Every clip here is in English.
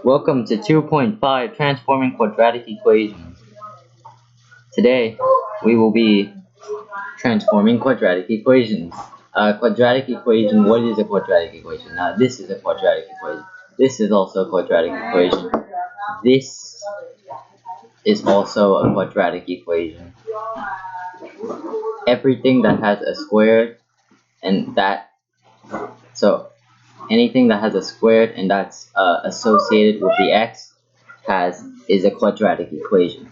Welcome to 2.5 Transforming Quadratic Equations. Today, we will be transforming quadratic equations. Quadratic equation, what is a quadratic equation? This is a quadratic equation. This is also a quadratic equation. This is also a quadratic equation. Everything that has a square and that, so anything that has a squared and that's associated with the x is a quadratic equation.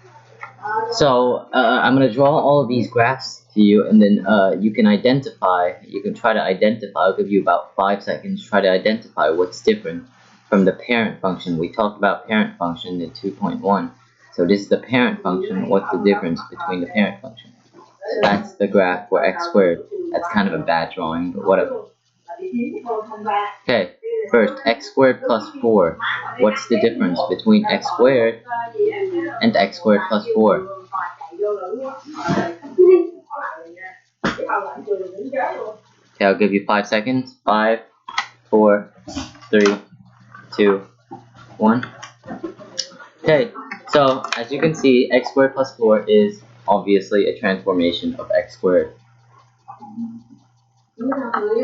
So I'm going to draw all of these graphs to you, and then you can try to identify, I'll give you about 5 seconds, try to identify what's different from the parent function. We talked about parent function in 2.1. So this is the parent function. What's the difference between the parent function? So that's the graph for x squared. That's kind of a bad drawing, but whatever. Okay, first, x squared plus 4. What's the difference between x squared and x squared plus 4? Okay, I'll give you 5 seconds. 5, 4, 3, 2, 1. Okay, so as you can see, x squared plus 4 is obviously a transformation of x squared.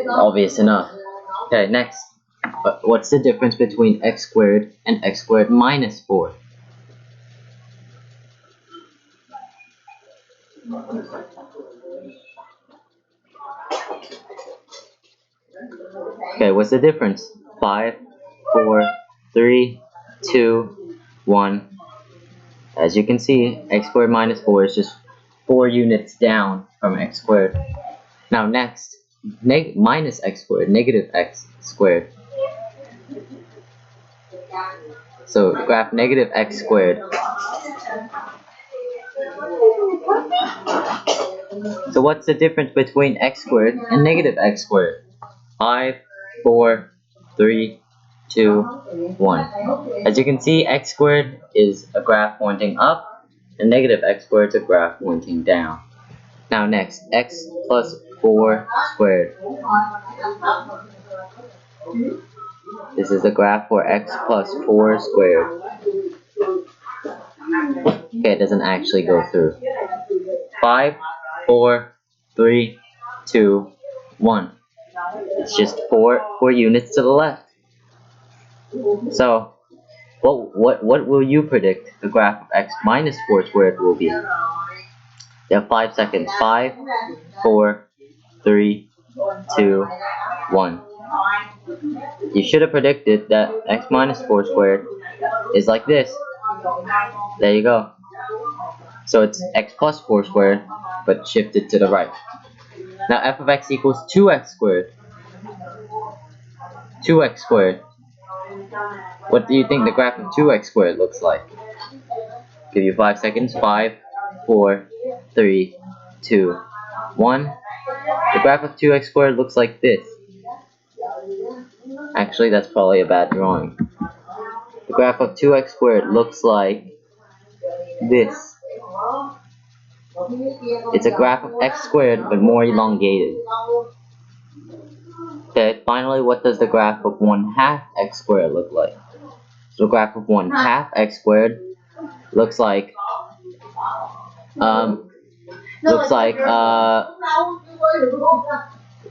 Obvious enough. Okay, next. What's the difference between x squared and x squared minus 4? Okay, what's the difference? 5, 4, 3, 2, 1. As you can see, x squared minus 4 is just 4 units down from x squared. Now next, minus x squared, negative x squared. So graph negative x squared. So what's the difference between x squared and negative x squared? 5, 4, 3, 2, 1. As you can see, x squared is a graph pointing up, and negative x squared is a graph pointing down. Now next, x plus 4 squared. This is the graph for x plus 4 squared. Okay, it doesn't actually go through. 5, 4, 3, 2, 1. It's just 4 units to the left. So, what will you predict the graph of x minus 4 squared will be? You have 5 seconds. 5, 4, 3, 2, 1. You should have predicted that x minus 4 squared is like this. There you go. So it's x plus 4 squared, but shifted to the right. Now f of x equals 2x squared. 2x squared. What do you think the graph of 2x squared looks like? Give you 5 seconds. 5, 4, 3, 2, 1. The graph of 2x squared looks like this. Actually, that's probably a bad drawing. The graph of 2x squared looks like this. It's a graph of x squared, but more elongated. Okay, finally, what does the graph of 1/2 x squared look like? So the graph of 1/2 x squared looks like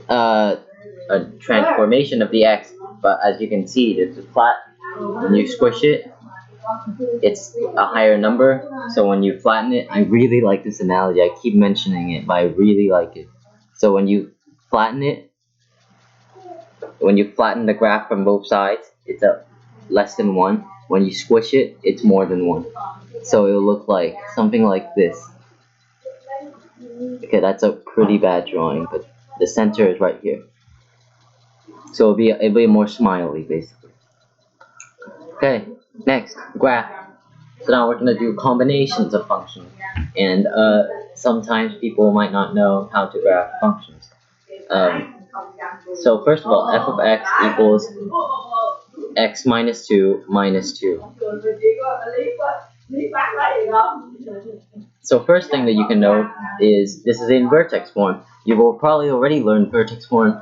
a transformation of the x, but as you can see, it's flat. When you squish it, it's a higher number. So when you flatten it, I really like this analogy. I keep mentioning it, but I really like it. So when you flatten it, when you flatten the graph from both sides, it's a less than 1. When you squish it, it's more than 1. So it'll look like something like this. Okay, that's a pretty bad drawing, but the center is right here. So it'll be more smiley, basically. Okay, next, graph. So now we're going to do combinations of functions. And sometimes people might not know how to graph functions. So first of all, f of x equals x minus 2 minus 2. So first thing that you can know is this is in vertex form. You will probably already learn vertex form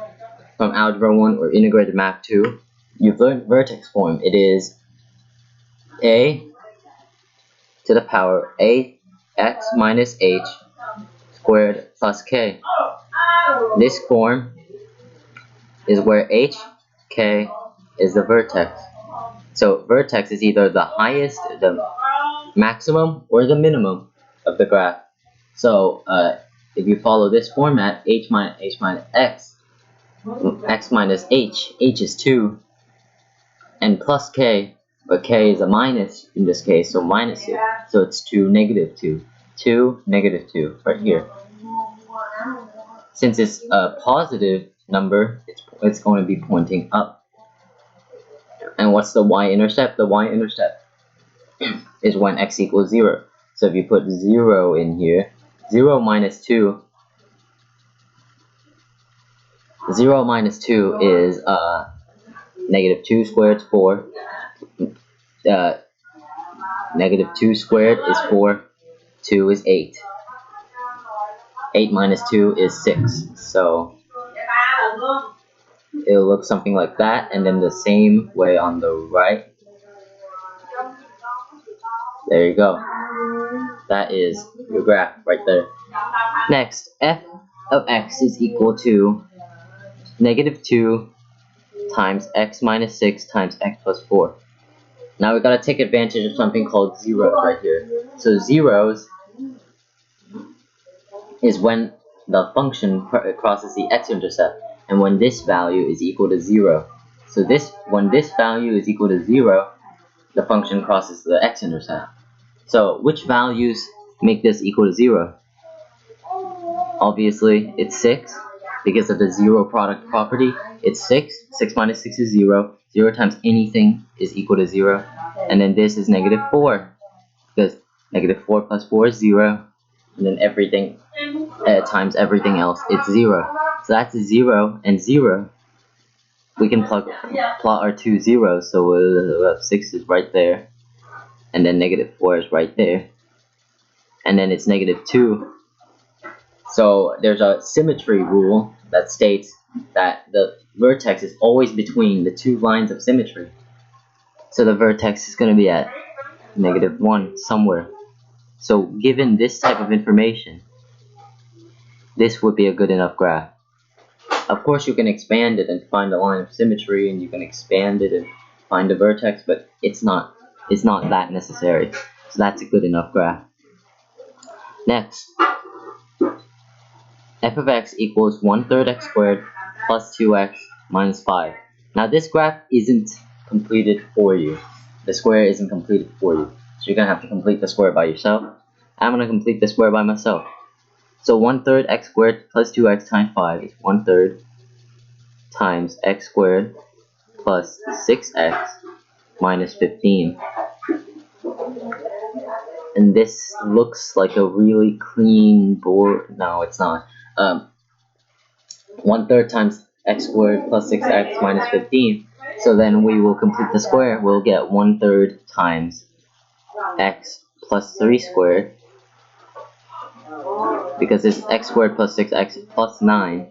from Algebra 1 or Integrated Math 2. You've learned vertex form. It is a to the power ax minus h squared plus k. This form is where h, k is the vertex. So vertex is either the highest, the maximum, or the minimum of the graph. So if you follow this format, h minus x, x minus h is 2, and plus k, but k is a minus in this case, so minus 2. So it's 2, negative 2. 2, negative 2, right here. Since it's a positive number, it's going to be pointing up. And what's the y-intercept? The y-intercept is when x equals 0. So if you put 0 in here, 0 minus 2, 0 minus 2 is negative 2 squared is 4. Negative 2 squared is 4. 2 is 8. 8 minus 2 is 6. So it'll look something like that, and then the same way on the right. There you go. That is your graph right there. Next, f of x is equal to negative 2 times x minus 6 times x plus 4. Now we gotta take advantage of something called zeros right here. So zeros is when the function crosses the x-intercept, and when this value is equal to 0. So when this value is equal to 0, the function crosses the x-intercept. So which values make this equal to 0? Obviously, it's 6, because of the zero product property. It's 6. 6 minus 6 is 0. 0 times anything is equal to 0. And then this is negative 4, because negative 4 plus 4 is 0. And then everything times everything else, it's 0. So that's 0 and 0. We can plot our two zeros, so we'll have 6 is right there, and then negative 4 is right there, and then it's negative 2. So there's a symmetry rule that states that the vertex is always between the two lines of symmetry. So the vertex is going to be at negative 1 somewhere. So given this type of information, this would be a good enough graph. Of course, you can expand it and find a line of symmetry, and you can expand it and find a vertex, but it's not that necessary. So that's a good enough graph. Next, f of x equals 1/3 x squared plus 2x minus 5. Now this graph isn't completed for you. The square isn't completed for you. So you're going to have to complete the square by yourself. I'm going to complete the square by myself. So 1/3 x squared plus 2x times 5 is 1/3 times x squared plus 6x minus 15. And this looks like a really clean board. No, it's not. 1/3 times x squared plus 6x minus 15. So then we will complete the square. We'll get 1/3 times x plus 3 squared, because it's x squared plus 6x plus 9.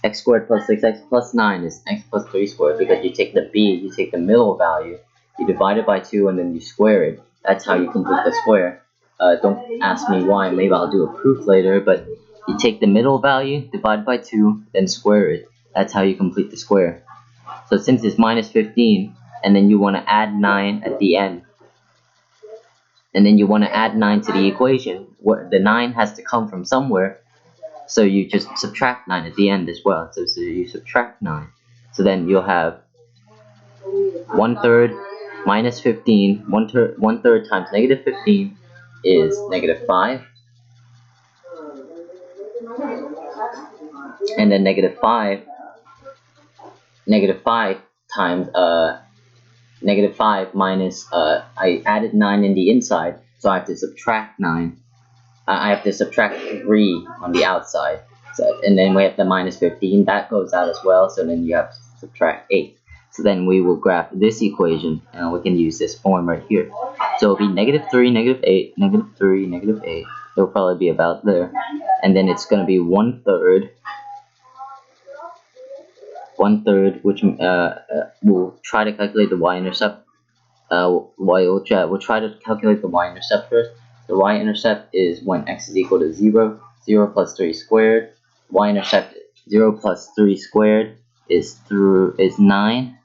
X squared plus 6x plus 9 is x plus 3 squared, because you take the b, you take the middle value, you divide it by 2, and then you square it. That's how you complete the square. Don't ask me why, maybe I'll do a proof later, but you take the middle value, divide by 2, then square it. That's how you complete the square. So since it's minus 15, and then you want to add 9 at the end, and then you want to add 9 to the equation, the 9 has to come from somewhere, so you just subtract 9 at the end as well. So you subtract 9. So then you'll have 1/3 minus 15, 1/3 times negative 15 is negative 5. And then negative 5 times negative 5 minus I added 9 in the inside, so I have to subtract 9. I have to subtract 3 on the outside. So, and then we have the minus 15, that goes out as well, so then you have to subtract 8. So then we will graph this equation, and we can use this form right here. So it'll be negative 3, negative 8, negative 3, negative 8. It'll probably be about there. And then it's going to be 1/3, which we'll try to calculate the y-intercept. we'll try to calculate the y-intercept first. The y-intercept is when x is equal to 0, 0 plus 3 squared. Y-intercept 0 plus 3 squared is 9.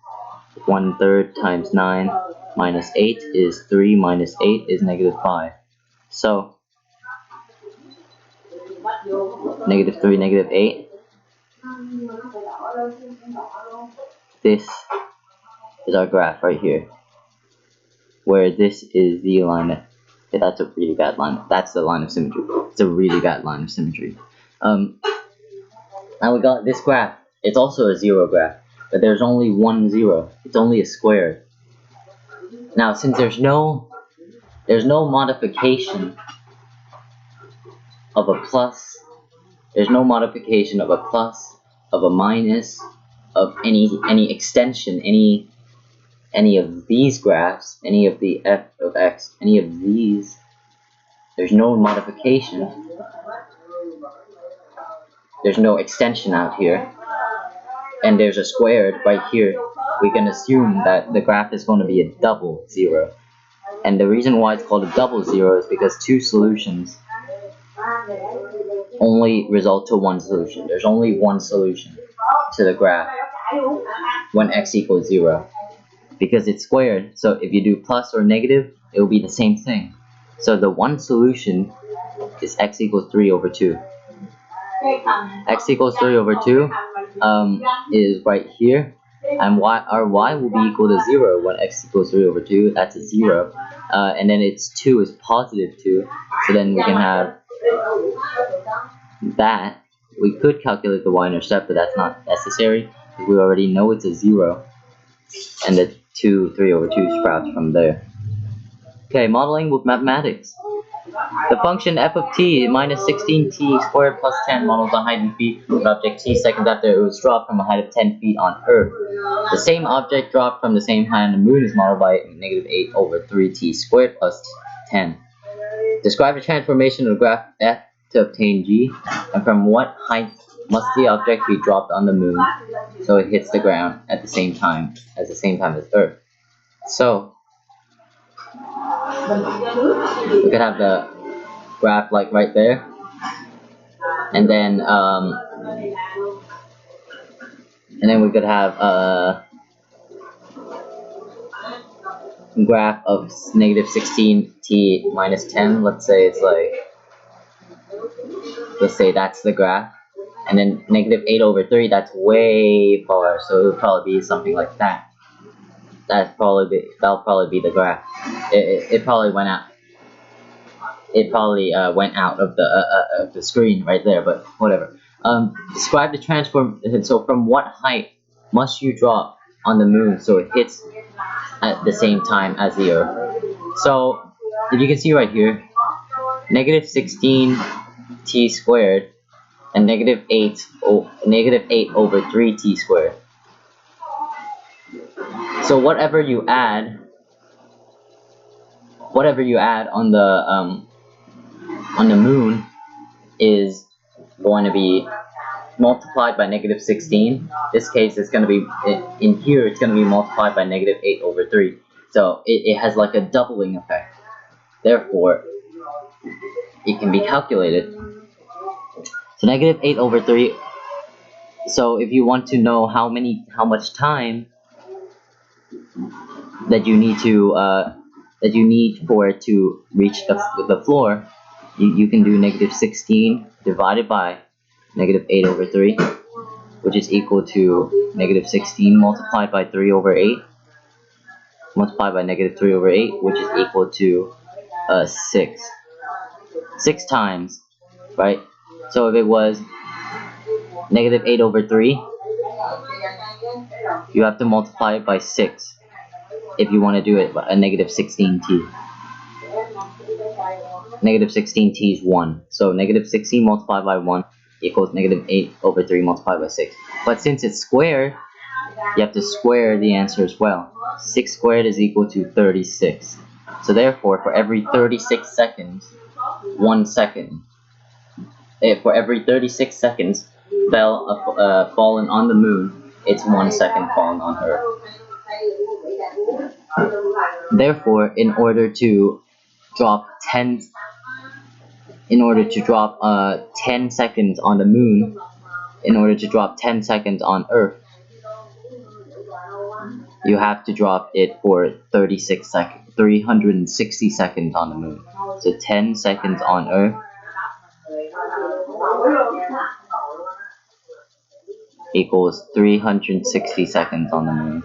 1/3 times 9 minus 8 is 3 minus 8 is -5. So -3, -8. This is our graph right here, where this is the alignment. Okay, that's a really bad line. That's the line of symmetry. It's a really bad line of symmetry. Now we got this graph. It's also a 0 graph, but there's only one 0. It's only a square. Now, since there's no modification of a plus, there's no modification of a plus, of a minus, of any extension, any of these graphs, any of the f of x, any of these, there's no modification. There's no extension out here, and there's a squared right here. We can assume that the graph is going to be a double 0. And the reason why it's called a double 0 is because two solutions only result to one solution. There's only one solution to the graph when x equals 0. Because it's squared, so if you do plus or negative, it will be the same thing. So the one solution is x equals 3 over 2. X equals 3 over 2 is right here, and our y will be equal to 0 when x equals 3 over 2. That's a 0, and then its 2 is positive 2, so then we can have that. We could calculate the y-intercept, but that's not necessary because we already know it's a 0, and the 3 over 2 sprouts from there. Okay, modeling with mathematics. The function f of t minus 16t squared plus 10 models the height in feet of object t seconds after it was dropped from a height of 10 feet on Earth. The same object dropped from the same height on the moon is modeled by -8 over 3t squared plus 10. Describe the transformation of the graph f to obtain g, and from what height must the object be dropped on the moon so it hits the ground at the same time as Earth. So we could have the graph like right there, and then we could have a graph of -16t minus 10. Let's say that's the graph, and then -8 over 3. That's way far, so it would probably be something like that. That'll probably be the graph. It probably went out. It probably went out of the screen right there, but whatever. Describe the transform. So from what height must you drop on the moon so it hits at the same time as the Earth? So if you can see right here, -16t squared and -8 over 3t squared. So whatever you add on the moon is going to be multiplied by -16. This case it's going to be in here. It's going to be multiplied by -8 over 3. So it has like a doubling effect. Therefore, it can be calculated. So -8 over 3. So if you want to know how much time that you need for it to reach the floor, you can do -16 divided by -8 over 3, which is equal to -16 multiplied by 3 over 8, multiplied by -3 over 8, which is equal to 6. 6 times, right? So if it was -8 over 3, you have to multiply it by 6 if you want to do it by a -16t. -16t is 1. So -16 multiplied by 1 equals -8 over 3 multiplied by 6. But since it's squared, you have to square the answer as well. 6 squared is equal to 36. So therefore, for every 36 seconds, 1 second. For every 36 seconds fallen on the moon, it's 1 second fallen on Earth. Therefore, in order to drop 10 seconds on the moon, in order to drop 10 seconds on Earth, you have to drop it for 360 seconds on the moon. So 10 seconds on Earth equals 360 seconds on the moon.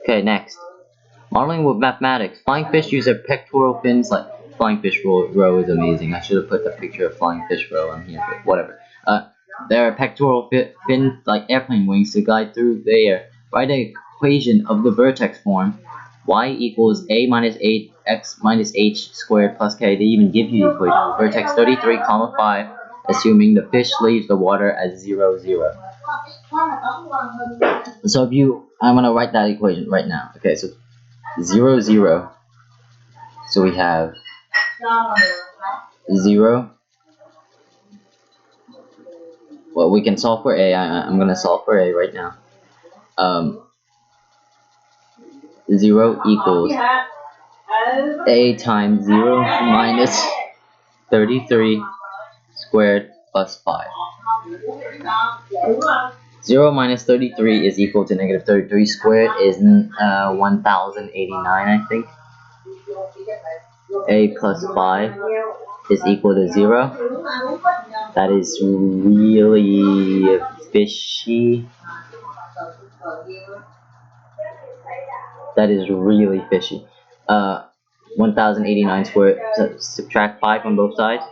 Okay, next. Modeling with mathematics. Flying fish use their pectoral fins like flying fish row is amazing. I should have put the picture of flying fish row on here, but whatever. Their pectoral fins like airplane wings to glide through the air. Write the equation of the vertex form. Y equals a minus 8x minus h squared plus k. They even give you the equation of vertex 33, 5, assuming the fish leaves the water at 0, 0. So I'm gonna write that equation right now. Okay, so 0, 0. So we have 0. Well, we can solve for a. I'm gonna solve for a right now. 0 equals a times 0 minus 33 squared plus 5. 0 minus 33 is equal to negative 33 squared is 1089, I think. A plus 5 is equal to 0. That is really fishy. That is really fishy. 1089 squared, subtract 5 on both sides,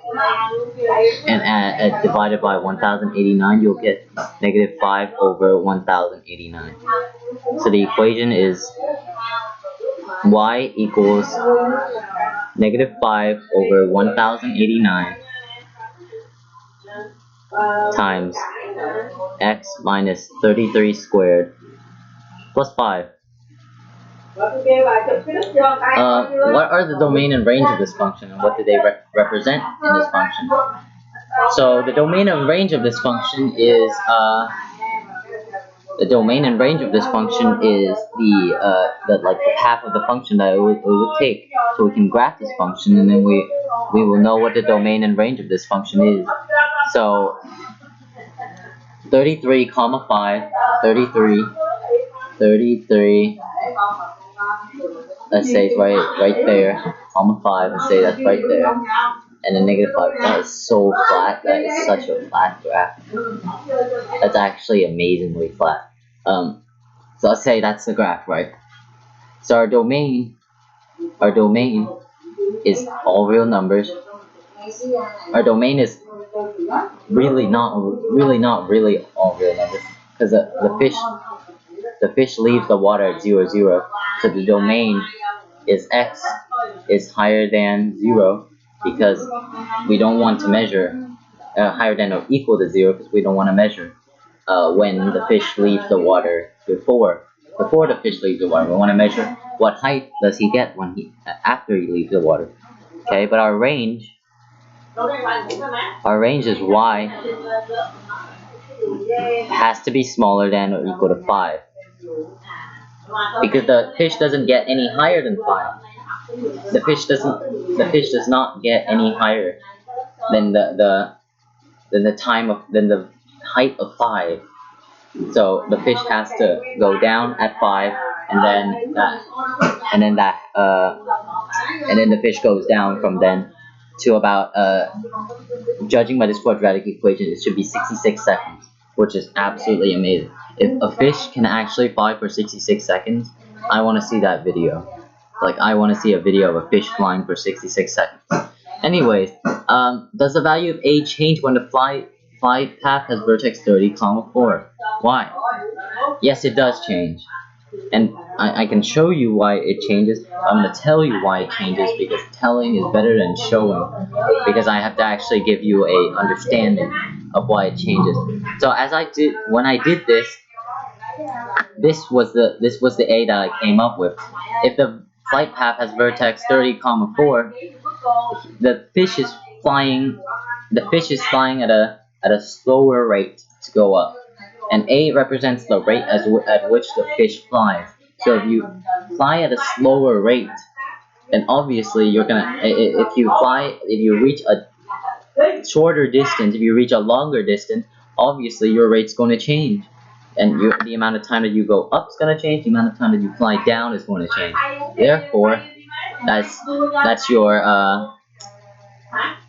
and divided by 1089, you'll get negative 5 over 1089. So the equation is y equals negative 5 over 1089 times x minus 33 squared plus 5. What are the domain and range of this function, and what do they represent in this function? So the domain and range of this function is the like half of the function that it would take. So we can graph this function, and then we will know what the domain and range of this function is. So 33, 5, 33. Let's say it's right there, 5, let's say that's right there, and then negative 5. That is so flat. That is such a flat graph. That's actually amazingly flat. So let's say that's the graph, right? So our domain is all real numbers. Our domain is really not all real numbers, because the fish leaves the water at 0, 0. So the domain is x is higher than 0, because we don't want to measure higher than or equal to 0, because we don't want to measure when the fish leaves the water before the fish leaves the water. We want to measure what height does he get after he leaves the water. Okay, but our range is y has to be smaller than or equal to 5, because the fish doesn't get any higher than 5. The fish does not get any higher than the height of 5. So the fish has to go down at 5, and then the fish goes down from then to about judging by this quadratic equation, it should be 66 seconds, which is absolutely amazing. If a fish can actually fly for 66 seconds, I want to see that video. Like, I want to see a video of a fish flying for 66 seconds. Anyways, does the value of a change when the flight path has vertex 30, 4? Why? Yes, it does change. And I can show you why it changes. I'm going to tell you why it changes, because telling is better than showing, because I have to actually give you a understanding of why it changes. So when I did this, this was the a that I came up with. If the flight path has vertex 30, 4, the fish is flying at a slower rate to go up, and a represents the rate at which the fish flies. So if you fly at a slower rate, then obviously you're gonna if you reach a shorter distance, if you reach a longer distance, obviously your rate's going to change, and the amount of time that you go up is going to change. The amount of time that you fly down is going to change. Therefore, that's your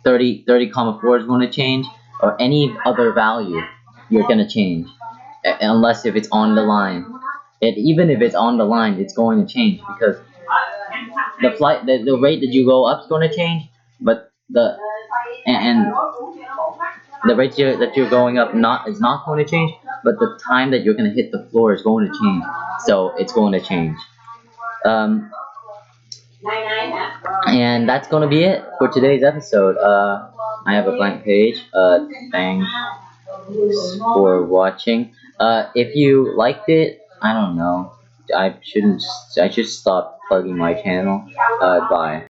30,4 is going to change, or any other value you're going to change, unless if it's on the line. And even if it's on the line, it's going to change because the rate that you go up is going to change, but and the rate that you're going up is not going to change, but the time that you're going to hit the floor is going to change. So it's going to change. And that's going to be it for today's episode. I have a blank page. Thanks for watching. If you liked it, I don't know. I should stop plugging my channel. Bye.